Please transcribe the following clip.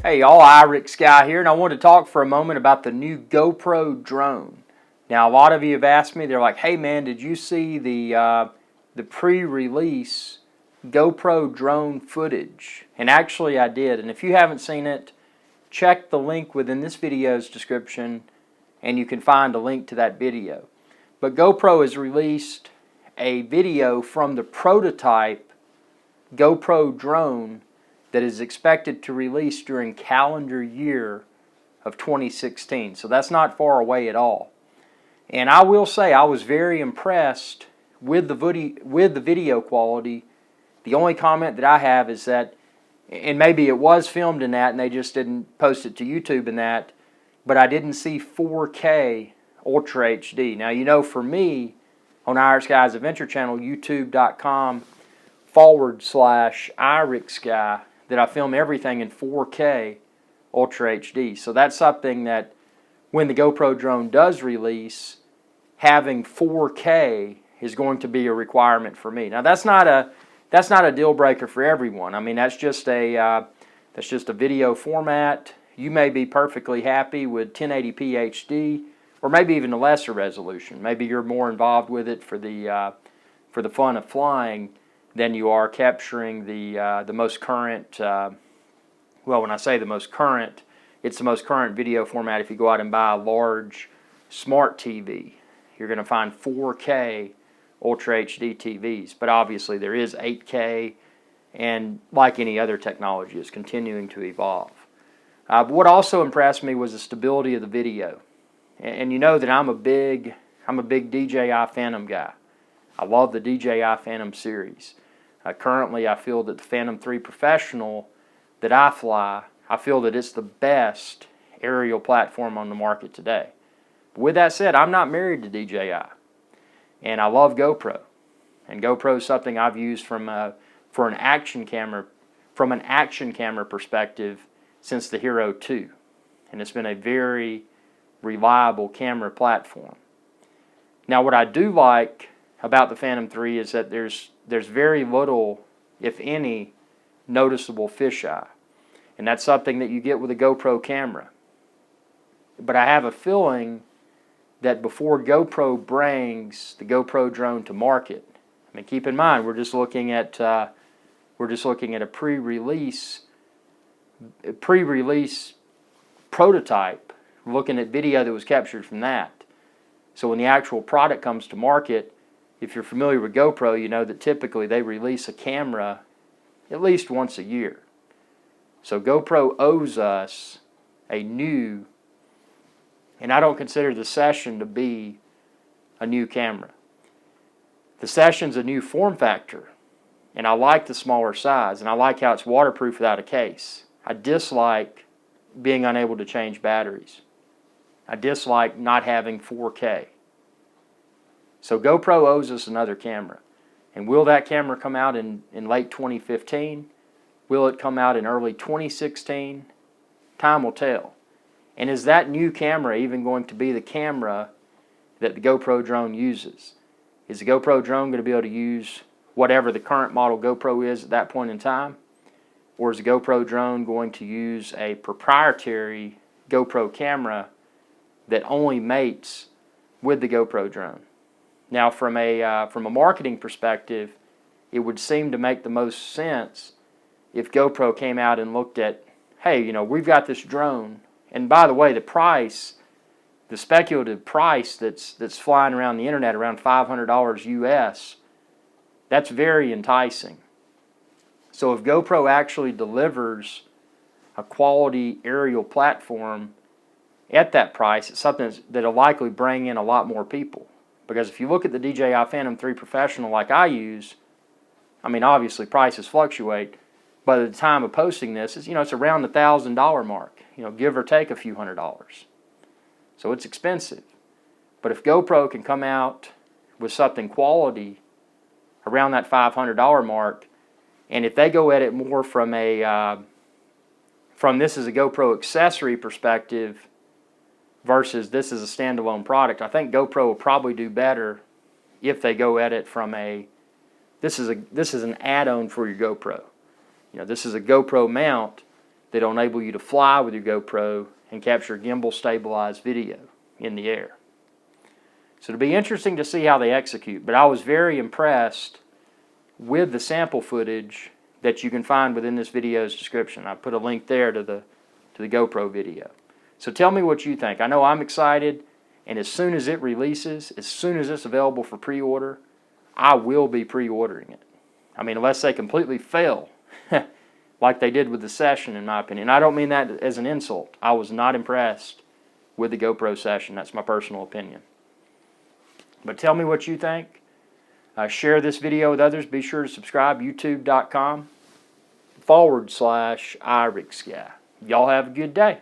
Hey y'all, iRick Sky here, and I want to talk for a moment about the new GoPro drone. Now, a lot of you have asked me, they're like, hey man, did you see the pre-release GoPro drone footage? And actually I did, and if you haven't seen it, check the link within this video's description and you can find a link to that video. But GoPro has released a video from the prototype GoPro drone that is expected to release during calendar year of 2016. So that's not far away at all. And I will say I was very impressed with the video quality. The only comment that I have is that, and maybe it was filmed in that and they just didn't post it to YouTube in that, but I didn't see 4K Ultra HD. Now, you know, for me, on Our Skies Adventure channel, youtube.com/IRickSky, that I film everything in 4K Ultra HD. So that's something that when the GoPro drone does release, having 4K is going to be a requirement for me. Now that's not a deal breaker for everyone. I mean, that's just a video format. You may be perfectly happy with 1080p HD, or maybe even a lesser resolution. Maybe you're more involved with it for the fun of flying than you are capturing the most current. Well, when I say the most current, it's the most current video format. If you go out and buy a large smart TV, you're going to find 4K Ultra HD TVs. But obviously there is 8K, and like any other technology, it's continuing to evolve. But what also impressed me was the stability of the video. And you know that I'm a big DJI Phantom guy. I love the DJI Phantom series. Currently, I feel that the Phantom 3 Professional that I fly, I feel that it's the best aerial platform on the market today. But with that said, I'm not married to DJI, and I love GoPro. And GoPro is something I've used from an action camera perspective since the Hero 2, and it's been a very reliable camera platform. Now, what I do like about the Phantom 3 is that there's very little, if any, noticeable fisheye. And that's something that you get with a GoPro camera. But I have a feeling that before GoPro brings the GoPro drone to market, I mean, keep in mind, we're just looking at a pre-release prototype, looking at video that was captured from that. So when the actual product comes to market, if you're familiar with GoPro, you know that typically they release a camera at least once a year. So GoPro owes us a new, and I don't consider the Session to be a new camera. The Session's a new form factor, and I like the smaller size, and I like how it's waterproof without a case. I dislike being unable to change batteries. I dislike not having 4K. So GoPro owes us another camera. And will that camera come out in late 2015? Will it come out in early 2016? Time will tell. And is that new camera even going to be the camera that the GoPro drone uses? Is the GoPro drone going to be able to use whatever the current model GoPro is at that point in time? Or is the GoPro drone going to use a proprietary GoPro camera that only mates with the GoPro drone? Now, from a marketing perspective, it would seem to make the most sense if GoPro came out and looked at, hey, you know, we've got this drone, and by the way, the price, the speculative price that's flying around the internet, around $500 US, that's very enticing. So if GoPro actually delivers a quality aerial platform at that price, it's something that'll likely bring in a lot more people. Because if you look at the DJI Phantom 3 Professional like I use, I mean, obviously prices fluctuate. By the time of posting this, it's around the $1,000 mark, give or take a few $100s. So it's expensive. But if GoPro can come out with something quality around that $500 mark, and if they go at it more from this is a GoPro accessory perspective versus this is a standalone product, I think GoPro will probably do better if they go at it from this is an add-on for your GoPro. This is a GoPro mount that'll enable you to fly with your GoPro and capture gimbal stabilized video in the air. So it'll be interesting to see how they execute, but I was very impressed with the sample footage that you can find within this video's description. I put a link there to the GoPro video. So tell me what you think. I know I'm excited, and as soon as it releases, as soon as it's available for pre-order, I will be pre-ordering it. I mean, unless they completely fail, like they did with the Session, in my opinion. I don't mean that as an insult. I was not impressed with the GoPro Session. That's my personal opinion. But tell me what you think. Share this video with others. Be sure to subscribe, youtube.com/IRIXGuy. Y'all have a good day.